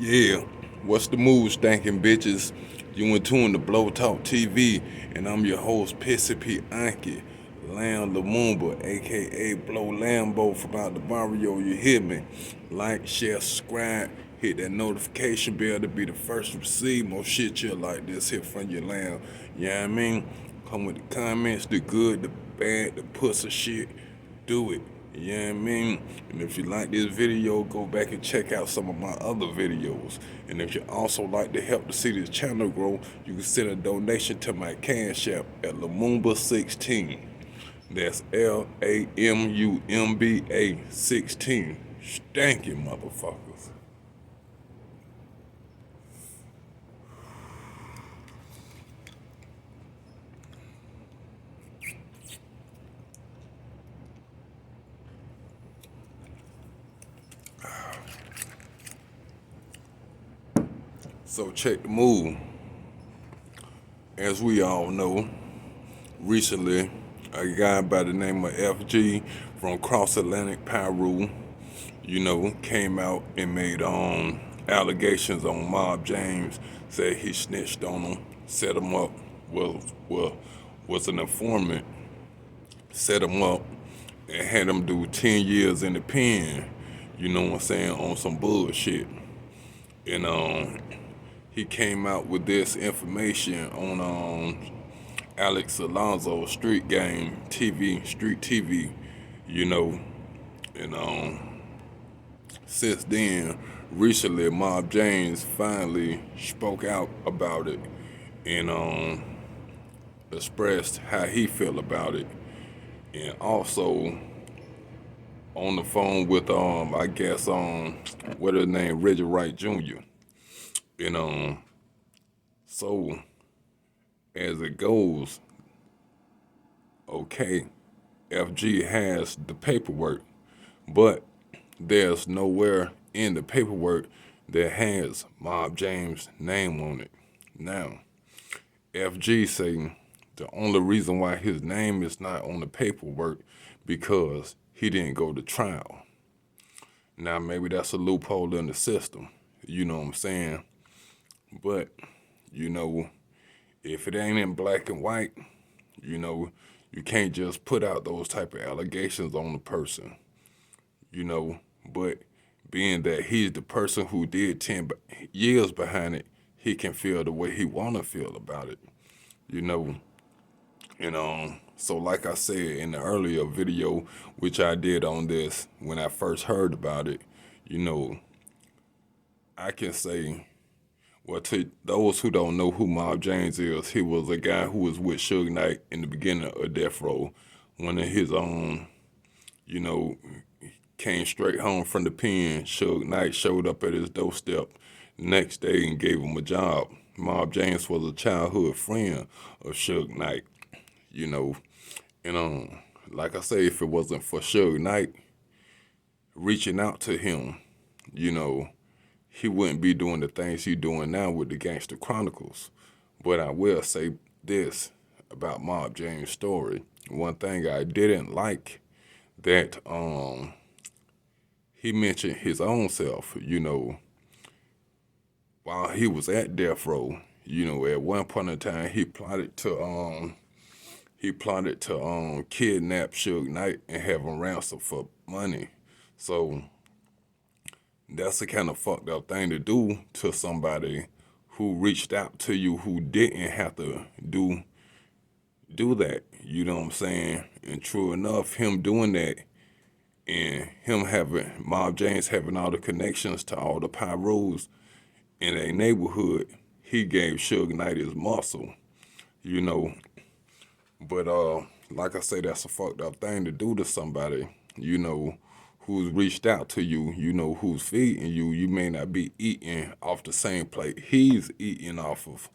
Yeah, what's the move, stankin' bitches? You in tune to Blow Talk TV, and I'm your host, Pissy Pianci, Lamumba, aka Blow Lambo from out the barrio. You hear me? Like, share, subscribe, hit that notification bell to be the first to receive more shit here like this here from your lamb. You know what I mean? Come with the comments, the good, the bad, the pussy shit. Do it. You know what I mean? And if you like this video, go back and check out some of my other videos. And if you also like to help to see this channel grow, you can send a donation to my Cash App at Lamumba 16. That's Lamumba 16. Stanky motherfuckers. So check the move. As we all know, recently a guy by the name of FG from Cross Atlantic Peru, came out and made allegations on Mob James, said he snitched on him, set him up, was an informant, set him up and had him do 10 years in the pen, you know what I'm saying, on some bullshit. And he came out with this information on Alex Alonso Street Game TV, Street TV, you know, and since then, recently, Mob James finally spoke out about it and expressed how he felt about it, and also on the phone with I guess what his name, Reggie Wright Jr. And so as it goes, okay, FG has the paperwork, but there's nowhere in the paperwork that has Mob James' name on it. Now, FG saying the only reason why his name is not on the paperwork because he didn't go to trial. Now, maybe that's a loophole in the system, you know what I'm saying? But, if it ain't in black and white, you can't just put out those type of allegations on the person, but being that he's the person who did 10 years behind it, he can feel the way he want to feel about it, and so like I said in the earlier video, which I did on this when I first heard about it, I can say, well, to those who don't know who Mob James is, he was a guy who was with Suge Knight in the beginning of Death Row. One of his came straight home from the pen. Suge Knight showed up at his doorstep the next day and gave him a job. Mob James was a childhood friend of Suge Knight, and like I say, if it wasn't for Suge Knight reaching out to him, he wouldn't be doing the things he's doing now with the Gangster Chronicles. But I will say this about Mob James' story. One thing I didn't like that he mentioned his own self, while he was at death row. At one point in time he plotted to kidnap Suge Knight and have him ransom for money. So that's the kind of fucked up thing to do to somebody who reached out to you who didn't have to do that. You know what I'm saying? And true enough, him doing that and him having Mob James having all the connections to all the pyros in a neighborhood, he gave Suge Knight his muscle, But like I say, that's a fucked up thing to do to somebody, who's reached out to you, who's feeding you. You may not be eating off the same plate he's eating off of,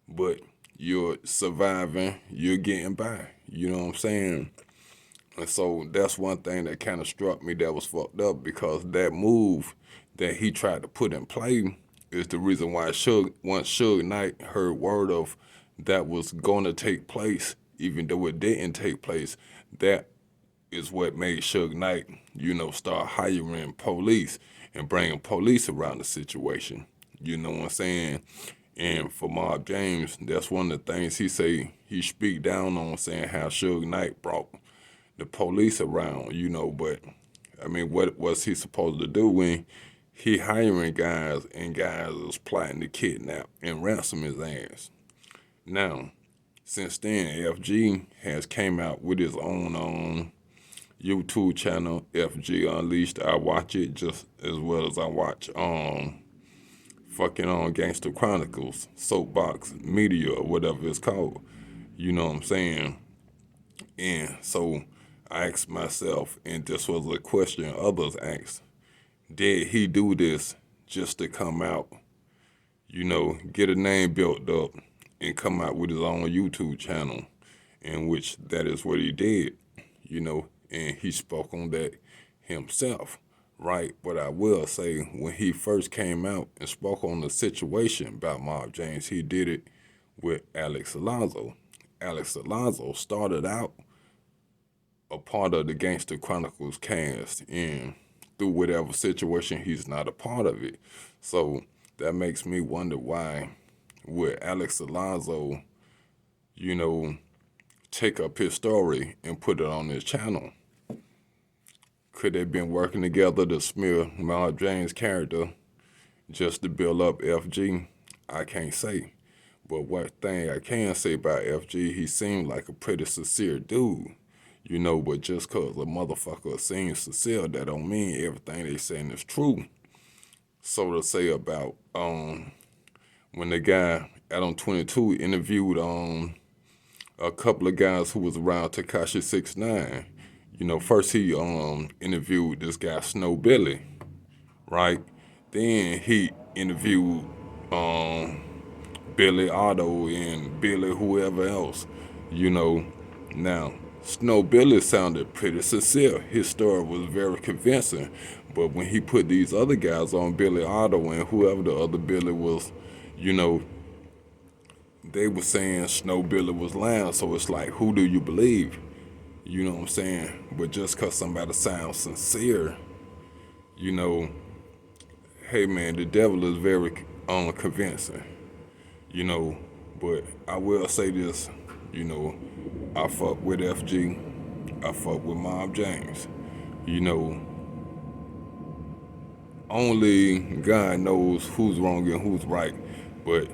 but you're surviving, you're getting by, you know what I'm saying? And so that's one thing that kind of struck me that was fucked up, because that move that he tried to put in play is the reason why once Suge Knight heard word of that was going to take place, even though it didn't take place, that is what made Suge Knight, start hiring police and bringing police around the situation. You know what I'm saying? And for Mob James, that's one of the things he say he speak down on, saying how Suge Knight brought the police around, but I mean, what was he supposed to do when he hiring guys and guys was plotting to kidnap and ransom his ass? Now, since then, FG has came out with his own YouTube channel, FG Unleashed. I watch it just as well as I watch Gangster Chronicles, Soapbox Media, or whatever it's called. You know what I'm saying? And so I asked myself, and this was a question others asked, did he do this just to come out, get a name built up and come out with his own YouTube channel, in which that is what he did, and he spoke on that himself, right? But I will say, when he first came out and spoke on the situation about Mob James, he did it with Alex Alonso. Alex Alonso started out a part of the Gangster Chronicles cast, and through whatever situation, he's not a part of it. So that makes me wonder why would Alex Alonso, take up his story and put it on his channel? Could they been working together to smear Mob James' character just to build up FG? I can't say. But one thing I can say about FG, he seemed like a pretty sincere dude. But just cause a motherfucker seems sincere, that don't mean everything they saying is true. So to say about when the guy Adam 22 interviewed a couple of guys who was around Tekashi 6ix9ine. First he interviewed this guy Snow Billy, right? Then he interviewed Billy Otto and Billy whoever else. Now Snow Billy sounded pretty sincere. His story was very convincing. But when he put these other guys on, Billy Otto and whoever the other Billy was, they were saying Snow Billy was lying. So it's like, who do you believe? You know what I'm saying? But just because somebody sounds sincere, hey man, the devil is very convincing. But I will say this, I fuck with FG, I fuck with Mob James. Only God knows who's wrong and who's right, but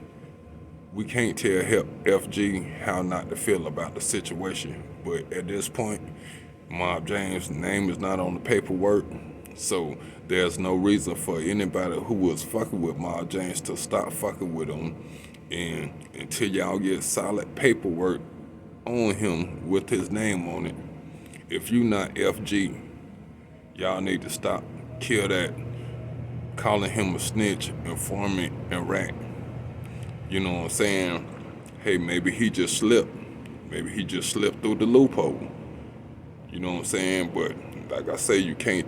we can't tell FG how not to feel about the situation. But at this point, Mob James' name is not on the paperwork, so there's no reason for anybody who was fucking with Mob James to stop fucking with him. And until y'all get solid paperwork on him with his name on it, if you not FG, y'all need to stop, kill that, calling him a snitch, informant, and rat. You know what I'm saying? Hey, maybe he just slipped. Maybe he just slipped through the loophole. You know what I'm saying? But like I say, you can't tell.